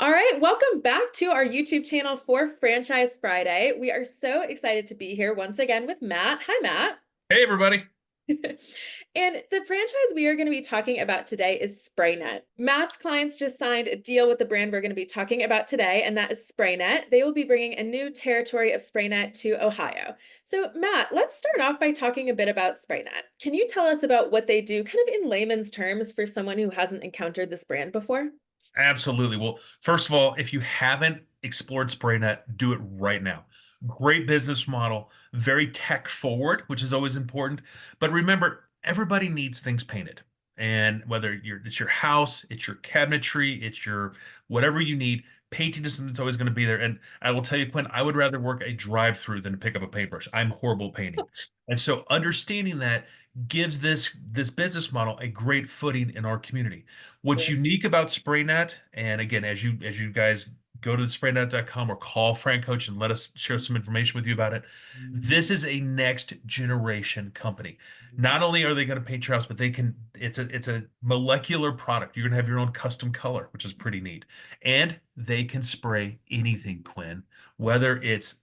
All right, welcome back to our YouTube channel for Franchise Friday. We are so excited to be here once again with Matt. Hi, Matt. Hey, everybody. And the franchise we are going to be talking about today is SprayNet. Matt's clients just signed a deal with the brand we're going to be talking about today, and that is SprayNet. They will be bringing a new territory of SprayNet to Ohio. So, Matt, let's start off by talking a bit about SprayNet. Can you tell us about what they do, kind of in layman's terms, for someone who hasn't encountered this brand before? Absolutely. Well, first of all, if you haven't explored SprayNet, do it right now. Great business model, very tech forward, which is always important. But remember, everybody needs things painted. And whether it's your house, it's your cabinetry, it's your whatever you need, painting is something that's always going to be there. And I will tell you, Quinn, I would rather work a drive-through than to pick up a paintbrush. I'm horrible at painting. And so understanding that gives this business model a great footing in our community. What's unique about SprayNet, and again, as you guys go to the spraynet.com or call FranCoach and let us share some information with you about it, this is a next generation company. Not only are they going to paint your house, but it's a molecular product. You're going to have your own custom color, which is pretty neat. And they can spray anything, Quinn, whether it's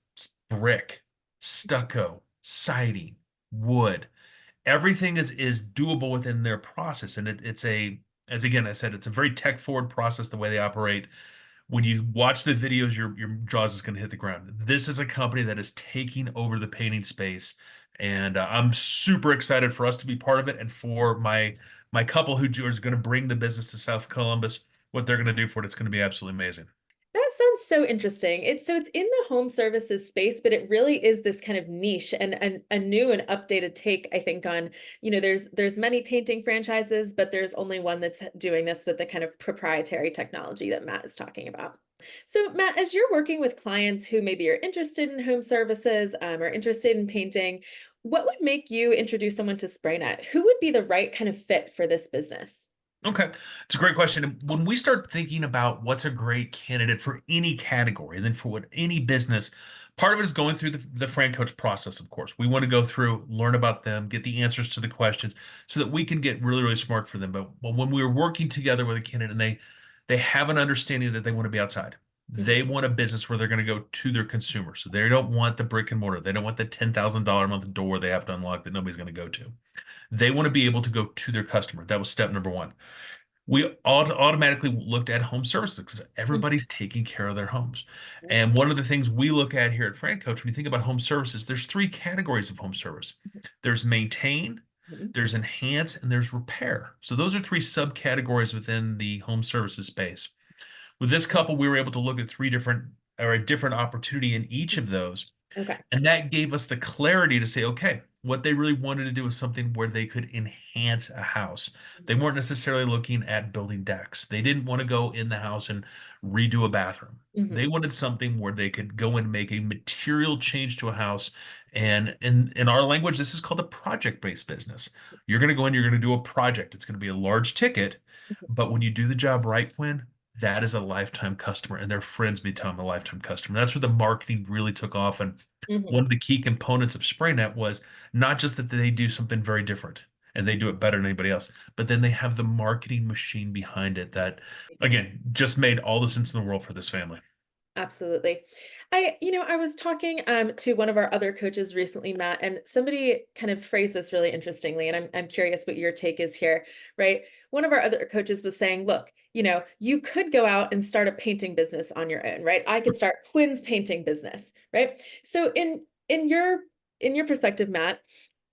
brick, stucco, siding, wood, everything is doable within their process. And it's as again, I said, it's a very tech forward process, the way they operate. When you watch the videos, your jaws is going to hit the ground. This is a company that is taking over the painting space. And I'm super excited for us to be part of it. And for my couple is going to bring the business to South Columbus, what they're going to do for it, it's going to be absolutely amazing. That sounds so interesting. It's in the home services space, but it really is this kind of niche and a new and updated take, I think, on, there's many painting franchises, but there's only one that's doing this with the kind of proprietary technology that Matt is talking about. So, Matt, as you're working with clients who maybe are interested in home services, or interested in painting, what would make you introduce someone to SprayNet? Who would be the right kind of fit for this business? Okay, it's a great question. And when we start thinking about what's a great candidate for any category, and then for what any business, part of it is going through the FranCoach process, of course. We want to go through, learn about them, get the answers to the questions so that we can get really, really smart for them. But when we are working together with a candidate and they have an understanding that they want to be outside. They want a business where they're going to go to their consumer. So they don't want the brick and mortar. They don't want the $10,000 a month door they have to unlock that nobody's going to go to. They want to be able to go to their customer. That was step number one. We automatically looked at home services because everybody's taking care of their homes. And one of the things we look at here at FranCoach, when you think about home services, there's three categories of home service. There's maintain, Mhm. there's enhance, and there's repair. So those are three subcategories within the home services space. With this couple, we were able to look at three different or a different opportunity in each of those. Okay. And that gave us the clarity to say, okay, what they really wanted to do was something where they could enhance a house. They weren't necessarily looking at building decks. They didn't want to go in the house and redo a bathroom. Mhm. They wanted something where they could go and make a material change to a house. And in our language, this is called a project-based business. You're going to go in, you're going to do a project. It's going to be a large ticket, but when you do the job right, Quinn, that is a lifetime customer, and their friends become a lifetime customer. That's where the marketing really took off. And Mhm. one of the key components of SprayNet was not just that they do something very different and they do it better than anybody else, but then they have the marketing machine behind it that, again, just made all the sense in the world for this family. Absolutely. I was talking to one of our other coaches recently, Matt, and somebody kind of phrased this really interestingly, and I'm curious what your take is here, right? One of our other coaches was saying, look, you could go out and start a painting business on your own, right? I could start Quinn's painting business, right? So in your perspective, Matt,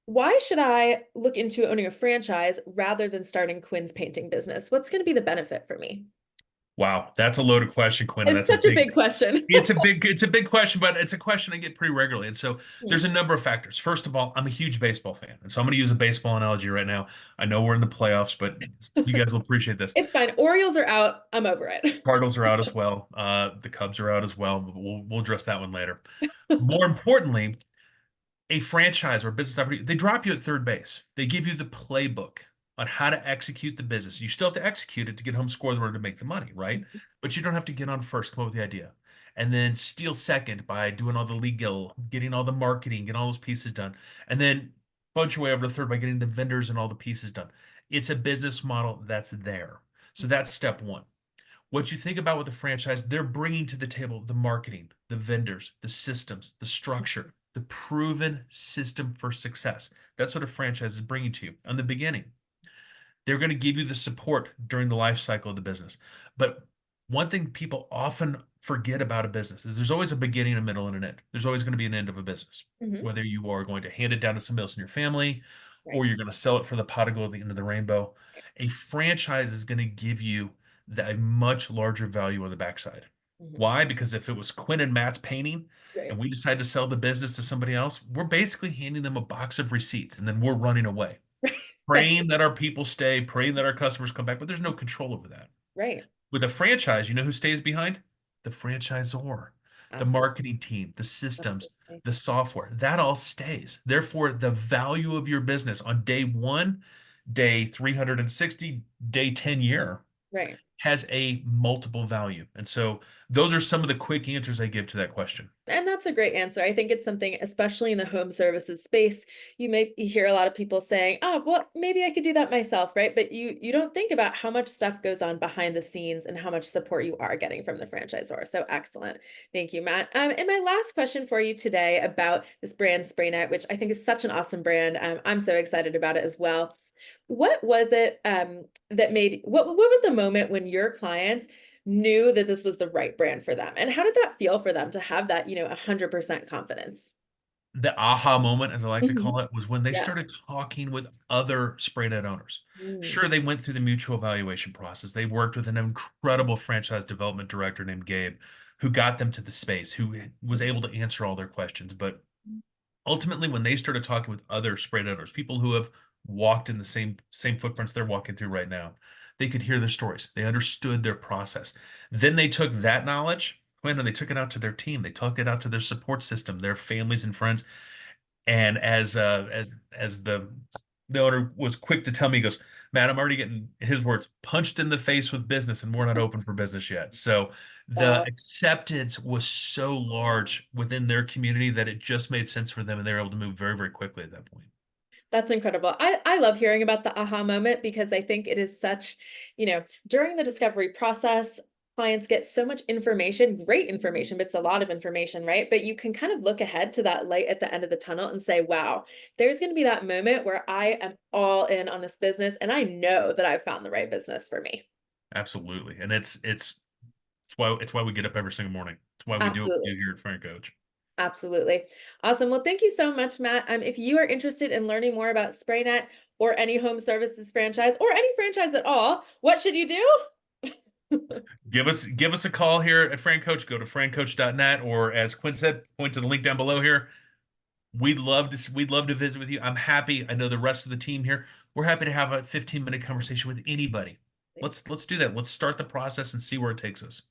why should I look into owning a franchise rather than starting Quinn's painting business? What's going to be the benefit for me? Wow, that's a loaded question, Quinn, and It's that's a such a big big question. it's a big question, but it's a question I get pretty regularly. And so there's a Mhm. number of factors. First of all, I'm a huge baseball fan. And so I'm going to use a baseball analogy right now. I know we're in the playoffs, but you guys will appreciate this. It's fine. Orioles are out. I'm over it. Cardinals are out as well. The Cubs are out as well. But we'll address that one later. More importantly, a franchise or a business opportunity, they drop you at third base. They give you the playbook on how to execute the business. You still have to execute it to get home score in order to make the money, right? But you don't have to get on first, come up with the idea. And then steal second by doing all the legal, getting all the marketing, getting all those pieces done. And then bunch your way over to third by getting the vendors and all the pieces done. It's a business model that's there. So that's step one. What you think about with a franchise, they're bringing to the table the marketing, the vendors, the systems, the structure, the proven system for success. That's what a franchise is bringing to you in the beginning. They're going to give you the support during the life cycle of the business. But one thing people often forget about a business is there's always a beginning, a middle, and an end. There's always going to be an end of a business, Mhm. whether you are going to hand it down to somebody else in your family or Right. you're going to sell it for the pot of gold at the end of the rainbow. A franchise is going to give you a much larger value on the backside. Mhm. Why? Because if it was Quinn and Matt's painting and Right. we decide to sell the business to somebody else, we're basically handing them a box of receipts and then we're running away, Right. praying that our people stay, praying that our customers come back, but there's no control over that. Right. With a franchise, you know who stays behind? The franchisor, the Absolutely. marketing team, the systems, Absolutely. the software. That all stays. Therefore, the value of your business on day one, day 360, day 10 year Right. has a multiple value. And so those are some of the quick answers I give to that question. And that's a great answer. I think it's something, especially in the home services space, you hear a lot of people saying, "Oh, well, maybe I could do that myself," right? But you don't think about how much stuff goes on behind the scenes and how much support you are getting from the franchisor. So excellent. Thank you, Matt. And my last question for you today about this brand SprayNet, which I think is such an awesome brand. I'm so excited about it as well. What was it that made what was the moment when your clients knew that this was the right brand for them? And how did that feel for them to have that, 100% confidence? The aha moment, as I like to Mhm. call it, was when they Yeah. started talking with other spray net owners. Mm. Sure, they went through the mutual evaluation process. They worked with an incredible franchise development director named Gabe, who got them to the space, who was able to answer all their questions. But ultimately, when they started talking with other spray net owners, people who have walked in the same footprints they're walking through right now, they could hear their stories. They understood their process. Then they took that knowledge, and they took it out to their team. They took it out to their support system, their families and friends, and as the owner was quick to tell me, he goes, Matt, I'm already getting his words punched in the face with business, and we're not open for business yet. So the Wow, acceptance was so large within their community that it just made sense for them, and they were able to move very, very quickly at that point. that's incredible. I love hearing about the aha moment because I think it is such, during the discovery process, clients get so much information, great information, but it's a lot of information, right? But you can kind of look ahead to that light at the end of the tunnel and say, wow, there's going to be that moment where I am all in on this business and I know that I've found the right business for me. Absolutely, and it's why we get up every single morning. It's why we do what we Absolutely. do here at FranCoach. Absolutely. Awesome. Well, thank you so much, Matt. If you are interested in learning more about SprayNet or any home services franchise or any franchise at all, what should you do? Give us a call here at FranCoach. Go to francoach.net, or as Quinn said, point to the link down below here. We'd love to visit with you. I'm happy. I know the rest of the team here. We're happy to have a 15-minute conversation with anybody. Let's do that. Let's start the process and see where it takes us.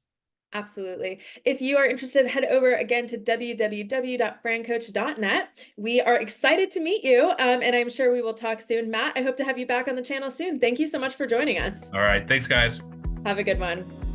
Absolutely. If you are interested, head over again to www.francoach.net. We are excited to meet you, and I'm sure we will talk soon. Matt, I hope to have you back on the channel soon. Thank you so much for joining us. All right. Thanks, guys. Have a good one.